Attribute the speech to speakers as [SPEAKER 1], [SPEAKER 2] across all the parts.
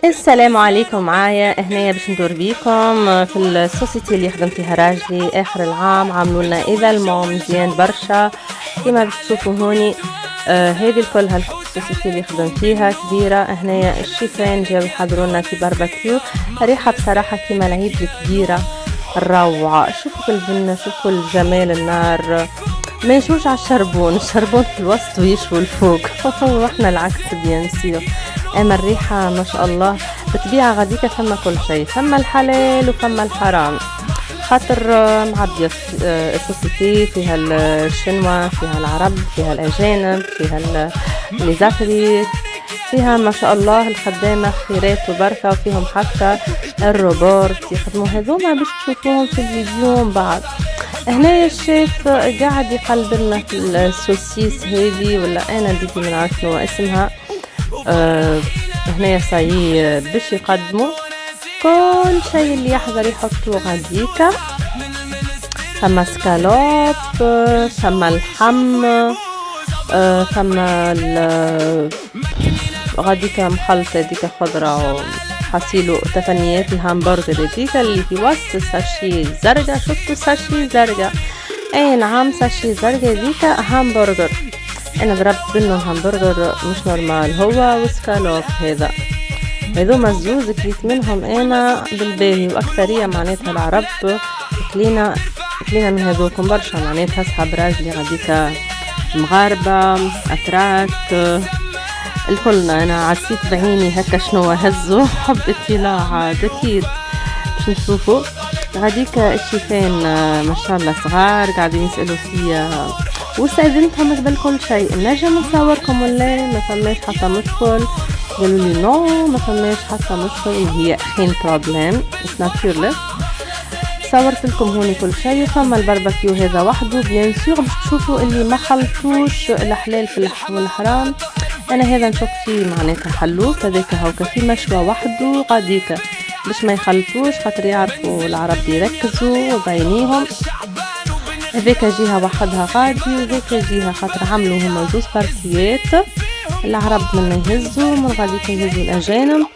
[SPEAKER 1] السلام عليكم. معايا هنايا باش ندور بيكم في السوسيتي اللي خدمت فيها راجلي اخر العام. عملوا لنا ايفالمون مزيان برشا كيما باش تشوفوا هوني. هذه الكل هالسوسيتي اللي خدمت فيها كبيره. هنايا الشيفان جاو يحضروا لنا في باربيكيو، ريحه بصراحه كيما العيد الكبيره الروعه. شوفوا البنه، شوفوا الجمال، النار ما يشوش على الشربون في الوسط ويشووا الفوق واحنا العكس بيان سير. اما الريحه ما شاء الله بطبيعه غاديكا فما كل شيء، فما الحلال وفما الحرام. خاطر معبيه السوسيتي فيها الشنوا، فيها العرب، فيها الاجانب، فيها ليزافريك، فيها ما شاء الله الخدامه خيرات وبركه، وفيهم حتى الروبورت يخدموا. هذوما باش تشوفوهم في الفيديو من بعد. هنا الشيف قاعد يقلب لنا في السوسيس هذه، ولا انا بديتي ما نعرف شنو اسمها. هنا صايي باش يقدموا كل شيء اللي يحضر يحطوه غاديكا. ثم سكالوب، ثم اللحم، ثم غاديكا مخلطة ديكا خضرة حصيلو تفنيات. الهامبرجر ديكا اللي في وسط الساشي زرقا، شفتوا ساشي زرقا؟ اي نعم ساشي زرقا ديكا هامبرجر. انا ضربت منه همبرجر مش نورمال، هو وسكالوب. هذوما الزوز كليت منهم انا بالباهي، واكثريه معناتها العرب كلينا من هذوكم برشا. معناتها اصحاب راجلي غاديكا مغاربه اتراك الكل. انا عسيت بعيني هكا شنو هزوا حب اطلاع اكيد باش نشوفوا. غاديكا الشيفان ما شاء الله صغار قاعدين يسالوا فيا، واستاذنتهم قبل كل شيء نجم نصوركم ولا ما فماش حتى مشكل. قالوا لي نو ما فماش حتى مشكل، هي خين بروبليم اتس ناتورلس. صورت لكم هوني كل شيء. فما الباربيكيو هذا وحده بيان سور باش تشوفوا اللي ما خلطوش الحلال في والحرام. انا هذا نشوف فيه معناتها حلوف، هذاك هاكا في مشوى وحده غاديكا باش ما يخلطوش، خاطر يعرفوا العرب يركزوا وبينيهم. هذاك جيها وحدها غادي، وهذاك جيها خاطر عملوا هما زوز بارتيات. العرب من يهزوا من غاديك يهزوا الاجانب،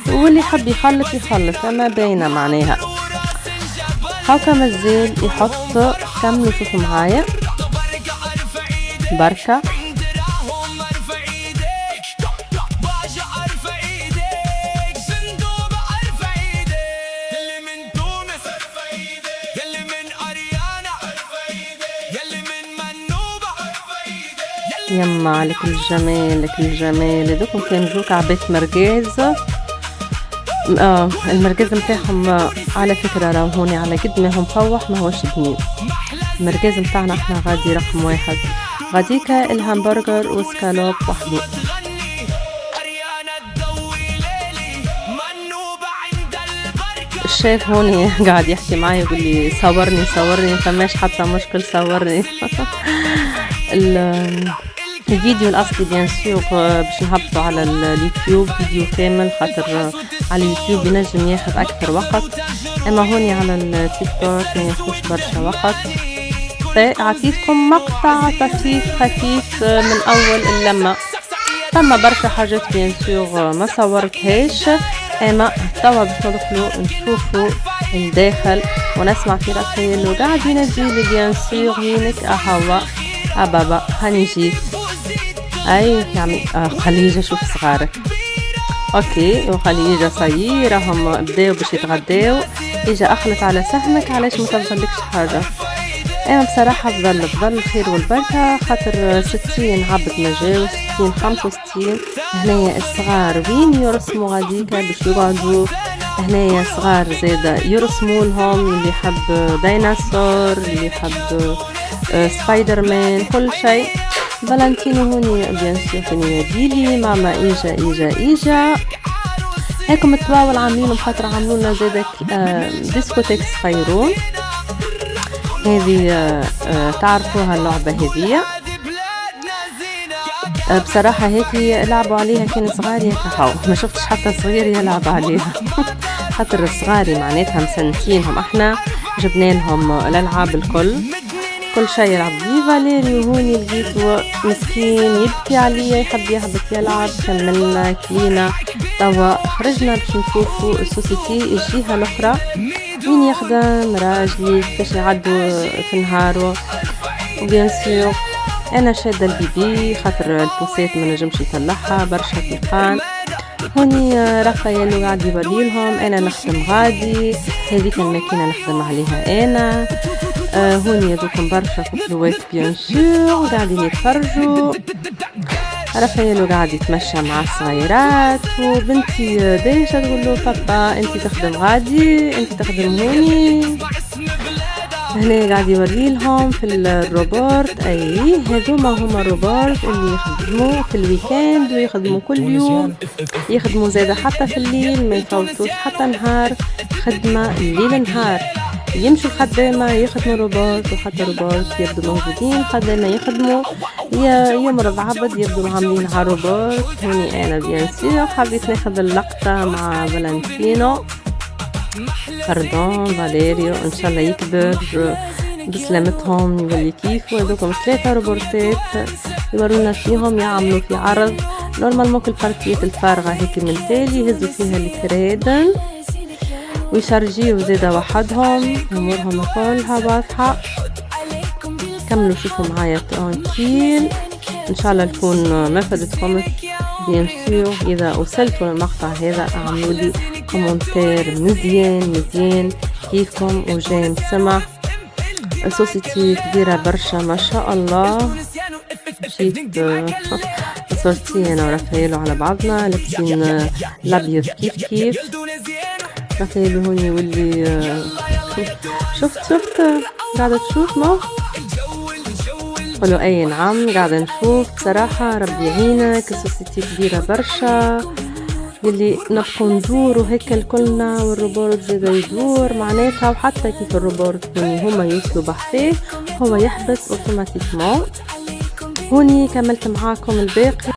[SPEAKER 1] واللي حب يخلط اما باينه معناها هاكا مازال يحط. كملوا شوفوا معايا بركه. يما عليك الجمال، لك الجمال. هذوكم كانوا جوك عبيت مرقاز. المرقاز متاعهم على فكرة راهو هوني على قد ما هو مفوح ما هوش بنين. المرقاز متاعنا احنا غادي رقم 1. غاديكا الهامبرجر وسكالوب وحده. الشيف هوني قاعد يحكي معي يقول لي صورني فماش حتى مشكل صورني. الفيديو الاصلي بيان سور باش نهبطوا على اليوتيوب فيديو كامل، خاطر على اليوتيوب ينجم ياخذ اكثر وقت، اما هوني على التيك توك ما ياخذش برشا وقت. فاعطيتكم مقطع طفيف خفيف من اول اللمه. ثم برشا حاجات بيان سور ما صورتهاش، اما توا باش ندخلوا نشوفوا الداخل ونسمع في رسائل وقاعد ينزل بيان سور ينك اهوا بابا هاني جيت. اي يعني خليجة شوف صغارك. اوكي وخليجة صايي راهم بداو باش يتغداو. اجا اخلط على سهمك، علاش ما تفضلكش حاجة؟ انا بصراحة بظل الخير والبركة، خاطر 60 عبد ما جاو، 60 65. هنايا الصغار وين يرسموا غاديكا باش يقعدوا. هنايا صغار زادا يرسموا لهم، اللي يحب ديناصور، اللي يحب سبايدر مان، كل شيء. فالنتينو هوني بيان سور كان يناديلي ماما ايجا هاكم التواول عاملين خاطر عملوا لنا زادا ديسكوتيك خيرون. هذه تعرفوها اللعبة هذه بصراحة هيك لعبوا عليها كان صغاري هكا، ما شفتش حتى صغير يلعب عليها. خاطر صغاري معناتها مسنتينهم، احنا جبنا لهم الالعاب كل شيء يلعب. في فاليري هوني لقيت مسكين يبكي عليا يحب يهبط يلعب. كملنا كلينا توا خرجنا باش نشوفوا السوسيتي الجهة الأخرى وين يخدم راجلي كيفاش يعدوا في نهارو. وبيان سور انا شاده البيبي خاطر البوسيت ما نجمش يطلعها برشا طيقان. هوني رافائيل قاعد يوريلهم انا نخدم غادي، هذيك الماكينه نخدم عليها انا. هوني يدوكم برشا طفلوات بيان سور قاعدين يتفرجوا. رافائيل قاعد يتمشى مع الصغيرات وبنتي ديجا تقول له بابا انت تخدم غادي انت تخدم هوني. هنا قاعد يوريلهم في الروبورت. اي هذوما هما الروبورت اللي يخدموا في الويكند ويخدموا كل يوم، يخدموا زاده حتى في الليل ما يفوتوش حتى نهار خدمه الليل نهار. يمشوا الخدامه يخدموا روبورت وحتى روبورت يبدو موجودين خدامه يخدموا. يمرض عبد يبدو عاملين على روبورت. هوني انا بيان سور حبيت ناخذ اللقطه مع فالنتينو باردون فاليريو ان شاء الله يكبر بسلامتهم يولي كيف. وهذوكم 3 روبورتات يورونا فيهم يعملوا في عرض نورمالمون كل بارتيات الفارغه هيك من تالي يهزوا فيها الكريدن ويشارجيو زاده وحدهم امورهم كلها واضحه. كملوا شوفوا معايا ترانكيل ان شاء الله تكون ما فادتكم. بيان سور اذا وصلتوا للمقطع هذا اعملوا لي كومنتير مزيان كيفكم وجاي نسمع. سوسيتي كبيرة برشا ما شاء الله. مشيت صورتي انا ورافائيل على بعضنا لابسين الابيض كيف رافائيل هون يولي شفت قاعدة تشوف ما قولوا اي نعم قاعدة نشوف بصراحة. ربي يعينك السوسيتي كبيرة برشا اللي نبقوا ندوروا هيك الكلنا والروبورت زادا يدور معناتها. وحتى كيف الروبورت هما يوصلوا بحثيه هو يحبس اوتوماتيكمون. هوني كملت معاكم الباقي.